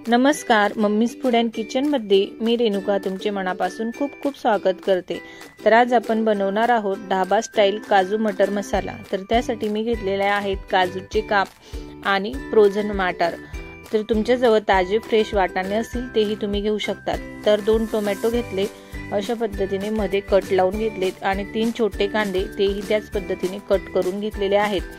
नमस्कार, mummies food and kitchen मध्ये मी रेणुका तुमचे मनापासून खूप खूप स्वागत करते। तर आज आपण बनवणार आहोत ढाबा स्टाईल काजू मटर मसाला। तर त्यासाठी मी घेतलेले आहेत काजूचे काप आणि फ्रोझन मटार। तर तुमच्याजवळ ताजे फ्रेश वाटाणे असतील तेही तुम्ही घेऊ शकतात। तर 2 टोमॅटो घेतले, अशा पद्धतीने मध्ये कट लावून घेतलेत आणि 3 छोटे कांदे तेही त्याच पद्धतीने कट करून घेतलेले आहेत।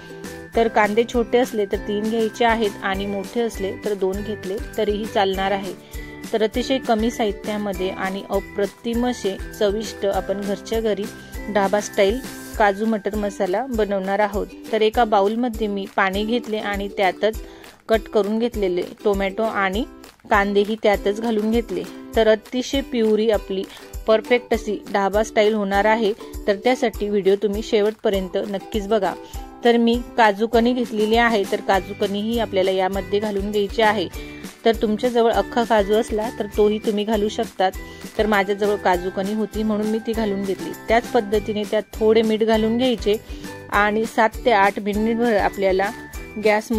तर कांदे छोटे असले तर 3 घ्यायचे आहेत आणि मोठे असले तर 2 घेतले तरीही चालणार आहे। तर अतिशय कमी साहित्यामध्ये आणि अप्रतिम असे चविष्ट आपण घरच्या घरी ढाबा स्टाईल काजू मटर मसाला बनवणार आहोत। तर एका बाउल मध्ये मी पाणी घेतले आणि त्यातच कट करून घेतलेले टोमॅटो आणि कांदेही त्यातच घालून घेतले। तर अतिशय प्युरी आपली परफेक्ट अशी ढाबा स्टाईल होणार आहे। तर त्यासाठी व्हिडिओ तुम्ही शेवटपर्यंत नक्कीच बघा। तर मी काजू कणी घेतलेली आहे, तर काजू कणी ही आपल्याला यामध्ये घालून घ्यायची आहे। तर तुमच्याजवळ अख्खा काजू असला तर तोही तुम्ही घालू शकतात। तर माझ्याजवळ काजू कणी होती म्हणून मी ती घालून घेतली। त्याच पद्धतीने त्यात थोडे मीठ घालून घ्यायचे आणि 7 ते 8 मिनिटभर आपल्याला गॅस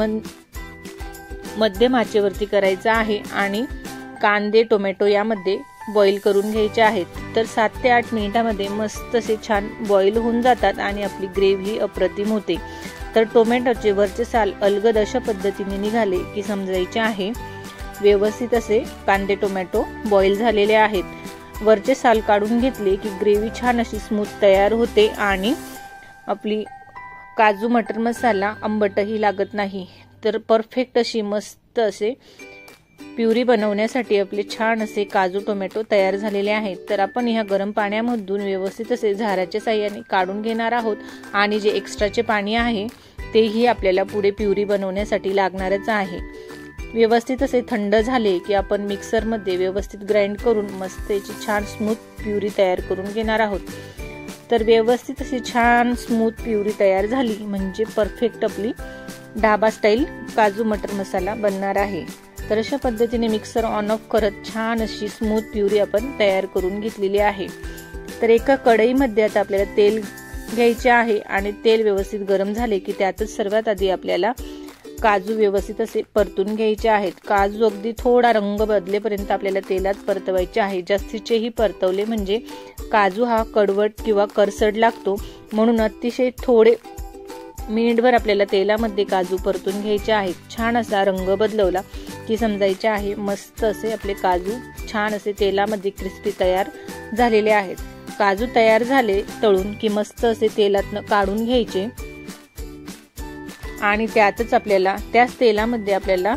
मध्यम आचेवरती करायचा आहे आणि कांदे टोमॅटो यामध्ये बॉईल करून घ्यायचे आहेत। तर 7 ते 8 मिनिटांमध्ये मस्त असे छान बॉईल होऊन जातात आणि आपली ग्रेव्ही अप्रतिम होते। तर टोमॅटोचे वरचे साल अलगद अशा पद्धतीने निघाले की समजायचे आहे व्यवस्थित असे कांदे टोमॅटो बॉईल झालेले आहेत। वरचे साल काढून घेतले की ग्रेव्ही छान अशी स्मूथ तयार होते आणि आपली काजू मटर मसाला आंबटही लागत नाही। तर परफेक्ट अशी मस्त असे प्युरी बनवण्यासाठी आपले छान असे काजू टोमॅटो तयार झालेले आहेत। तर आपण ह्या गरम पाण्यामधून व्यवस्थित असे झाऱ्याच्या साहाय्याने काढून घेणार आहोत आणि जे एक्स्ट्राचे पाणी आहे तेही आपल्याला पुढे प्युरी बनवण्यासाठी लागणारच आहे। व्यवस्थित असे थंड झाले की आपण मिक्सर मध्ये व्यवस्थित ग्राइंड करून मस्त याची छान स्मूथ प्युरी तयार करून घेणार आहोत। तर व्यवस्थित अशी छान स्मूथ प्युरी तयार झाली म्हणजे परफेक्ट आपली ढाबा स्टाईल काजू मटर मसाला बनणार आहे। तर अशा पद्धतीने मिक्सर ऑन ऑफ करत छान अशी स्मूथ प्युरी आपण तयार करून घेतलेली आहे। तर एका कढईमध्ये आता आपल्याला तेल घ्यायचे आहे आणि तेल व्यवस्थित गरम झाले की त्यातच सर्वात आधी आपल्याला काजू व्यवस्थित असे परतून घ्यायचे आहेत। काजू अगदी थोडा रंग बदलेपर्यंत आपल्याला तेलात परतवायचे आहे। जास्तीचेही परतवले म्हणजे काजू हा कडवट किंवा करसड लागतो, म्हणून अतिशय थोडे मिनिटभर आपल्याला तेलामध्ये काजू परतून घ्यायचे आहेत। छान असा रंग बदलवला की समजायचे आहे मस्त असे आपले काजू छान असे तेलामध्ये क्रिस्पी तयार झालेले आहेत। काजू तयार झाले तळून की मस्त असे तेलातनं काढून घ्यायचे आणि त्यातच आपल्याला त्याच तेलामध्ये आपल्याला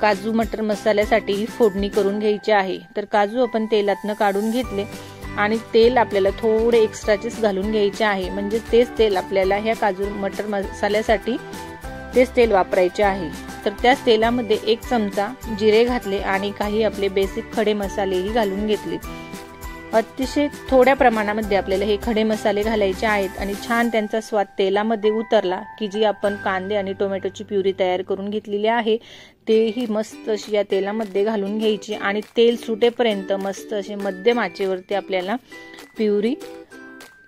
काजू मटर मसाल्यासाठी फोडणी करून घ्यायची आहे। तर काजू आपण तेलातनं काढून घेतले आणि तेल आपल्याला थोडे एक्स्ट्राचेच घालून घ्यायचे आहे, म्हणजे तेच तेल आपल्याला ह्या काजू मटर मसाल्यासाठी तेच तेल वापरायचे आहे। तर त्याच तेलामध्ये 1 चमचा जिरे घातले आणि काही आपले बेसिक खडे मसालेही घालून घेतले। अतिशय थोड्या प्रमाणामध्ये आपल्याला हे खडे मसाले घालायचे आहेत आणि छान त्यांचा स्वाद तेलामध्ये उतरला की जी आपण कांदे आणि टोमॅटोची प्युरी तयार करून घेतलेली आहे तेही मस्त अशी या तेलामध्ये घालून घ्यायची आणि तेल सुटेपर्यंत मस्त असे मध्यम आचेवरती आपल्याला प्युरी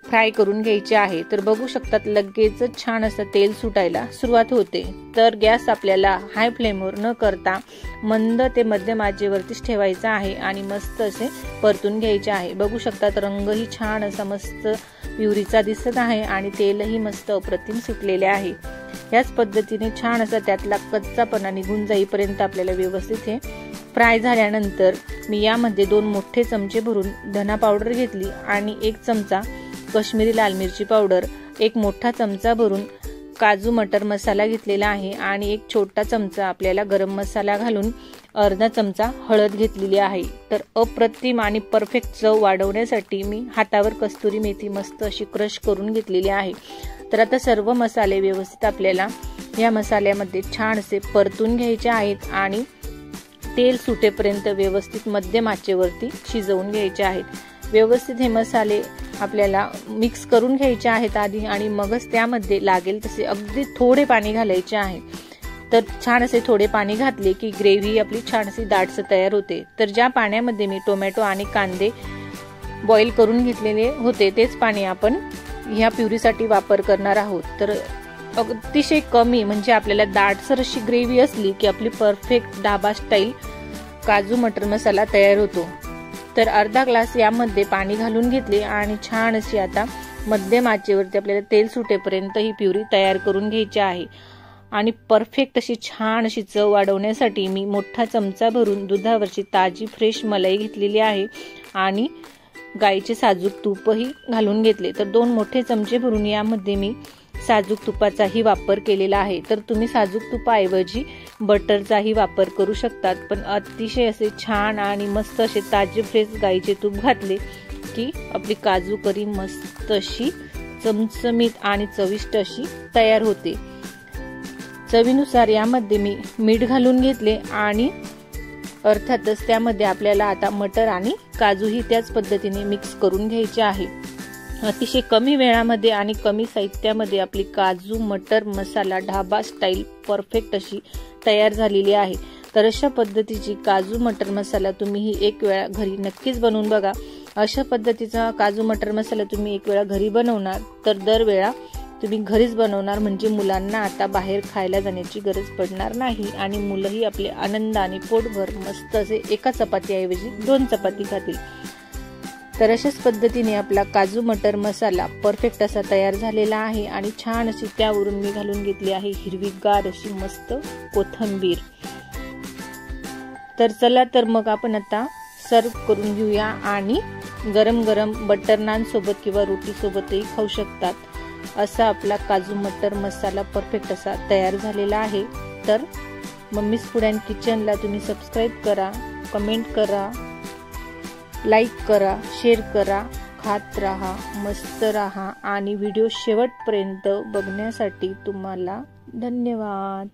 फ्राय करून घ्यायची आहे। तर बघू शकतात लगेच छान असं तेल सुटायला सुरुवात होते। तर गॅस आपल्याला हाय फ्लेमवर न करता मंद ते मध्यम आचेवरतीच ठेवायचा आहे आणि मस्त असे परतून घ्यायचे आहे। बघू शकतात रंगही छान असा मस्त प्युरीचा दिसत आहे आणि तेलही मस्त अप्रतिम सुटलेले आहे। याच पद्धतीने छान असा त्यातला कच्चापणा निघून जाईपर्यंत आपल्याला व्यवस्थित हे फ्राय झाल्यानंतर मी यामध्ये 2 मोठे चमचे भरून धना पावडर घेतली आणि 1 चमचा कश्मीरी लाल मिरची पावडर, 1 मोठा चमचा भरून काजू मटर मसाला घेतलेला आहे आणि 1 छोटा चमचा आपल्याला गरम मसाला घालून अर्धा चमचा हळद घेतलेली आहे। तर अप्रतिम आणि परफेक्ट चव वाढवण्यासाठी मी हातावर कस्तुरी मेथी मस्त अशी क्रश करून घेतलेली आहे। तर आता सर्व मसाले व्यवस्थित आपल्याला या मसाल्यामध्ये छान असे परतून घ्यायचे आहेत आणि तेल सुटेपर्यंत व्यवस्थित मध्यम आचेवरती शिजवून घ्यायचे आहेत। व्यवस्थित हे मसाले आपल्याला मिक्स करून घ्यायचे आहेत आधी आणि मगच त्यामध्ये लागेल तसे अगदी थोडे पाणी घालायचे आहे। तर छान असे थोडे पाणी घातले की ग्रेव्ही आपली छान अशी दाटसर तयार होते। तर ज्या पाण्यामध्ये मी टोमॅटो आणि कांदे बॉईल करून घेतलेले होते तेच पाणी आपण ह्या प्युरीसाठी वापर करणार आहोत। तर अतिशय कमी म्हणजे आपल्याला दाटसर अशी ग्रेव्ही असली की आपली परफेक्ट ढाबा स्टाईल काजू मटर मसाला तयार होतो। तर अर्धा ग्लास यामध्ये पाणी घालून घेतले आणि छान अशी आता मध्यम आचेवरती आपल्याला तेल सुटेपर्यंत ही प्युरी तयार करून घ्यायची आहे। आणि परफेक्ट अशी छान अशी चव वाढवण्यासाठी मी मोठा चमचा भरून दुधावरची ताजी फ्रेश मलाई घेतलेली आहे आणि गाईचे साजूक तूपही घालून घेतले। तर 2 मोठे चमचे भरून यामध्ये मी साजूक तुपाचाही वापर केलेला आहे। तर तुम्ही साजूक तुपाऐवजी बटरचाही वापर करू शकतात, पण अतिशय असे छान आणि मस्त असे ताजे फ्रेश गाईचे तूप घातले की आपली काजू करी मस्त अशी चमचमीत आणि चविष्ट अशी तयार होते। चवीनुसार यामध्ये मी मीठ घालून घेतले आणि अर्थातच त्यामध्ये आपल्याला आता मटर आणि काजूही त्याच पद्धतीने मिक्स करून घ्यायचे आहे। अतिशय कमी वेळामध्ये आणि कमी साहित्यामध्ये आपली काजू मटर मसाला ढाबा स्टाईल परफेक्ट अशी तयार झालेली आहे। तर अशा पद्धतीची काजू मटर मसाला तुम्ही एक वेळा घरी नक्कीच बनवून बघा। अशा पद्धतीचा काजू मटर मसाला तुम्ही एक वेळा घरी बनवणार तर दरवेळा तुम्ही घरीच बनवणार, म्हणजे मुलांना आता बाहेर खायला जाण्याची गरज पडणार नाही आणि मुलंही आपले आनंदाने पोटभर मस्त असे एका चपातीऐवजी 2 चपाती खातील। तर अशाच पद्धतीने आपला काजू मटर मसाला परफेक्ट असा तयार झालेला आहे आणि छान अशी त्यावरून मी घालून घेतली आहे हिरवीगार अशी मस्त कोथिंबीर। तर चला तर मग आपण आता सर्व करून घेऊया आणि गरम गरम बटर नान सोबत किंवा रोटी सोबतही खाऊ शकतात। असा आपला काजू मटर मसाला परफेक्ट असा तयार झालेला आहे। तर मम्मीज फूड अँड किचनला तुम्ही सबस्क्राईब करा, कमेंट करा, लाईक करा, शेअर करा, खात राहा, मस्त राहा आणि व्हिडिओ शेवटपर्यंत बघण्यासाठी तुम्हाला धन्यवाद।